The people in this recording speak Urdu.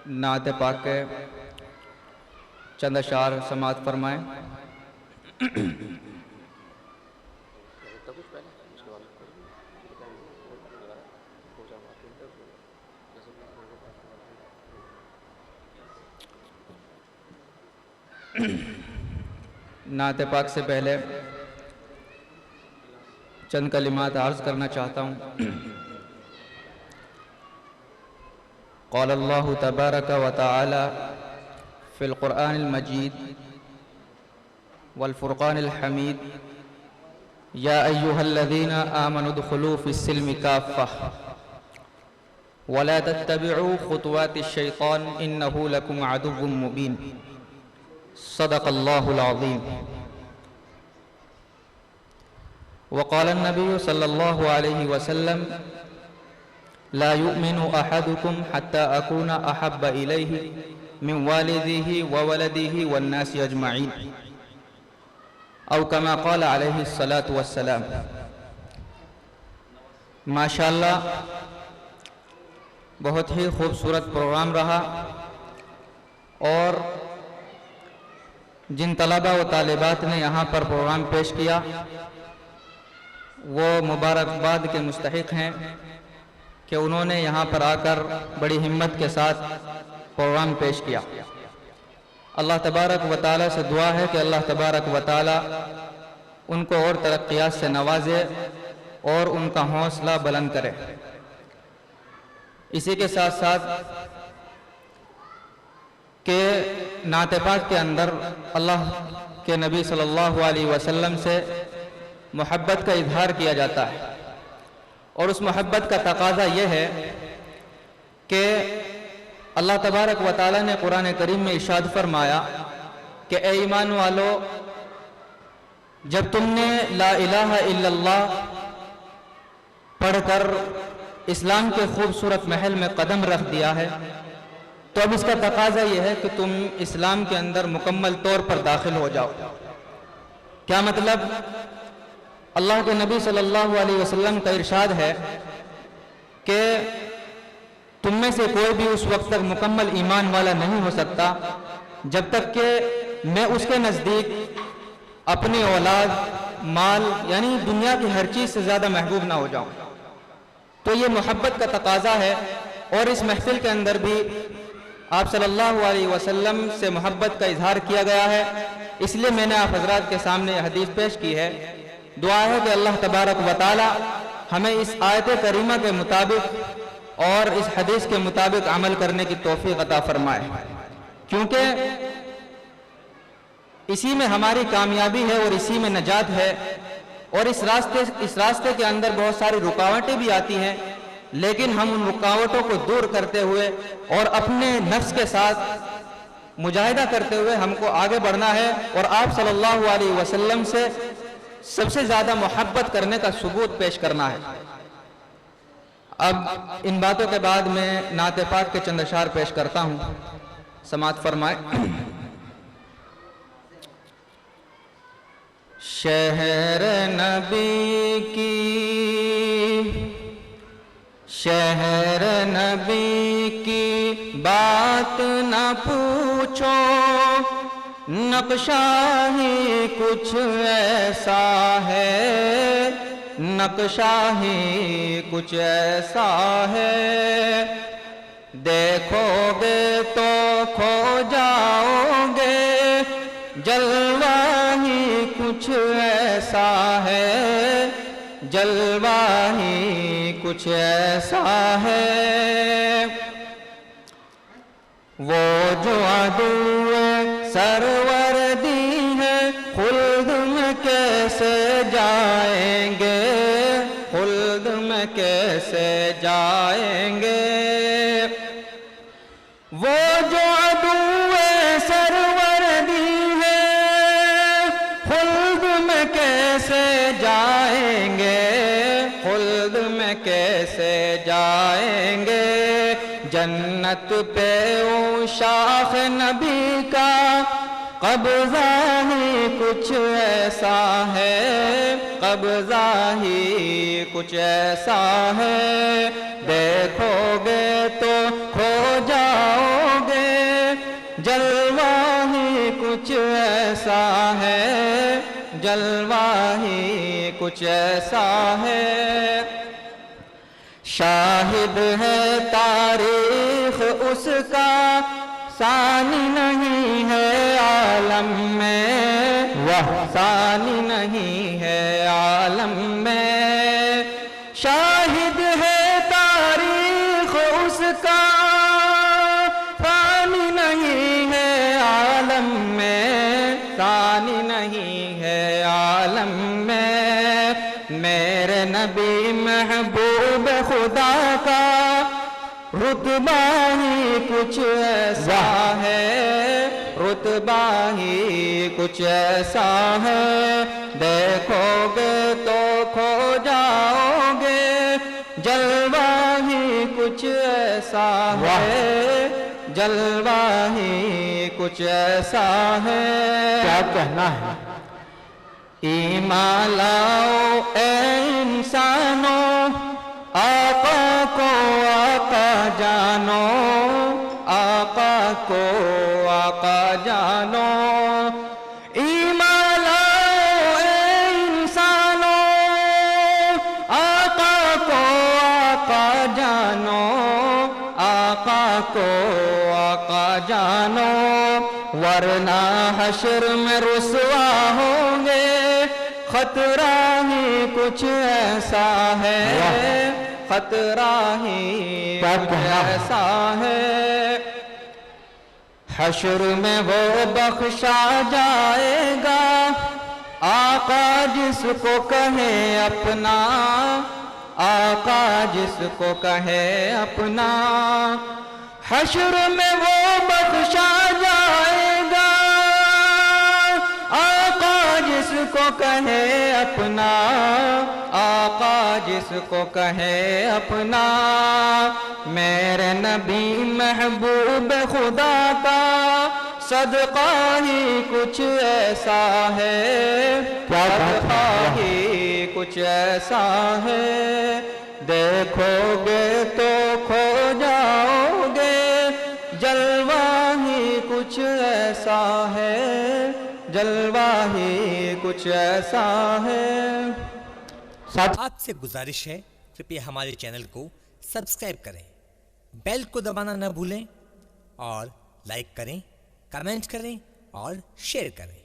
نعت پاک کے چند اشعار سماعت فرمائیں۔ نعت پاک سے پہلے چند کلمات عرض کرنا چاہتا ہوں۔ قال اللہ تبارک و تعالی فی القرآن المجید والفرقان الحمید یا ایہا الذین آمنوا ادخلوا فی السلم کافہ ولا تتبعوا خطوات الشیطان انہ لکم عدو مبین صدق اللہ العظیم۔ وقال النبی صلی اللہ علیہ وسلم لا يؤمن احدكم حتى اكون احب اليه من والده وولده والناس اجمعين او كما قال علیہ الصلاة والسلام۔ ماشاءاللہ بہت ہی خوبصورت پروگرام رہا، اور جن طلبہ و طالبات نے یہاں پر پروگرام پیش کیا وہ مبارکباد کے مستحق ہیں کہ انہوں نے یہاں پر آ کر بڑی ہمت کے ساتھ پروگرام پیش کیا۔ اللہ تبارک و تعالیٰ سے دعا ہے کہ اللہ تبارک و تعالیٰ ان کو اور ترقیات سے نوازے اور ان کا حوصلہ بلند کرے۔ اسی کے ساتھ ساتھ کہ نعت پاک کے اندر اللہ کے نبی صلی اللہ علیہ وسلم سے محبت کا اظہار کیا جاتا ہے، اور اس محبت کا تقاضا یہ ہے کہ اللہ تبارک و تعالیٰ نے قرآن کریم میں ارشاد فرمایا کہ اے ایمان والو، جب تم نے لا الہ الا اللہ پڑھ کر اسلام کے خوبصورت محل میں قدم رکھ دیا ہے تو اب اس کا تقاضا یہ ہے کہ تم اسلام کے اندر مکمل طور پر داخل ہو جاؤ۔ کیا مطلب؟ اللہ کے نبی صلی اللہ علیہ وسلم کا ارشاد ہے کہ تم میں سے کوئی بھی اس وقت تک مکمل ایمان والا نہیں ہو سکتا جب تک کہ میں اس کے نزدیک اپنی اولاد، مال یعنی دنیا کی ہر چیز سے زیادہ محبوب نہ ہو جاؤں۔ تو یہ محبت کا تقاضا ہے، اور اس محفل کے اندر بھی آپ صلی اللہ علیہ وسلم سے محبت کا اظہار کیا گیا ہے، اس لیے میں نے آپ حضرات کے سامنے یہ حدیث پیش کی ہے۔ دعا ہے کہ اللہ تبارک و تعالی ہمیں اس آیت کریمہ کے مطابق اور اس حدیث کے مطابق عمل کرنے کی توفیق عطا فرمائے، کیونکہ اسی میں ہماری کامیابی ہے اور اسی میں نجات ہے۔ اور اس راستے کے اندر بہت ساری رکاوٹیں بھی آتی ہیں، لیکن ہم ان رکاوٹوں کو دور کرتے ہوئے اور اپنے نفس کے ساتھ مجاہدہ کرتے ہوئے ہم کو آگے بڑھنا ہے، اور آپ صلی اللہ علیہ وسلم سے سب سے زیادہ محبت کرنے کا ثبوت پیش کرنا ہے۔ اب ان باتوں کے بعد میں نعت پاک کے چند اشعار پیش کرتا ہوں، سماعت فرمائے۔ شہر نبی کی بات نہ پوچھو، نقشہ ہی کچھ ایسا ہے، نقشہ ہی کچھ ایسا ہے، دیکھو گے تو کھو جاؤ گے، جلوہ ہی کچھ ایسا ہے، جلوہ ہی کچھ ایسا ہے، وہ جو عدو سروردی ہے خلد میں کیسے جائیں گے، خلد میں کیسے جائیں گے، وہ جو عدو سروردی ہے خلد میں کیسے جائیں گے، خلد میں کیسے جائیں گے، جنت پہ شاخ نبی کا قبضہ ہی کچھ ایسا ہے، قبضہ ہی کچھ ایسا ہے، دیکھو گے تو کھو جاؤ جلوہ ہی کچھ ایسا ہے، شاہد ہے تاریخ اس کا، ثانی نہیں ہے عالم میں، ثانی نہیں ہے عالم میں، شاہد ہے تاریخ اس کا، ثانی نہیں ہے عالم میں، ثانی نہیں ہے عالم میں، میرے نبی محبوب خدا کا رتبہ ہی کچھ ایسا ہے، رتبہ ہی کچھ ایسا ہے، دیکھو گے تو کھو جاؤ گے، جلوہ ہی کچھ ایسا ہے، جلوہ ہی کچھ ایسا ہے۔ کیا کہنا ہے؟ ایمان لاؤ اے انسانوں، آقا کو آقا جانو، آقا کو آقا جانو، ایمان لاؤ اے انسانوں، آقا کو آقا جانو، آقا کو آقا جانو، ورنہ حشر میں رسوا ہوں گے، خطرہ ہی کچھ ایسا ہے، خطرہ ہی کچھ ایسا ہے، حشر میں وہ بخشا جائے گا، آقا جس کو کہے اپنا، آقا جس کو کہے اپنا، حشر میں وہ بخشا جائے گا، آقا جس کو کہے اپنا، آقا جس کو کہے اپنا، میرے نبی محبوب خدا کا صدقہ ہی کچھ ایسا ہے، صدقہ ہی کچھ ایسا ہے، دیکھو گے تو کھو جاؤ گے، جلوہ ہی کچھ ایسا ہے، جلوہ ہی کچھ ایسا ہے۔ آپ سے گزارش ہے کرپیا ہمارے چینل کو سبسکرائب کریں، بیل کو دبانا نہ بھولیں، اور لائک کریں، کمنٹ کریں اور شیئر کریں۔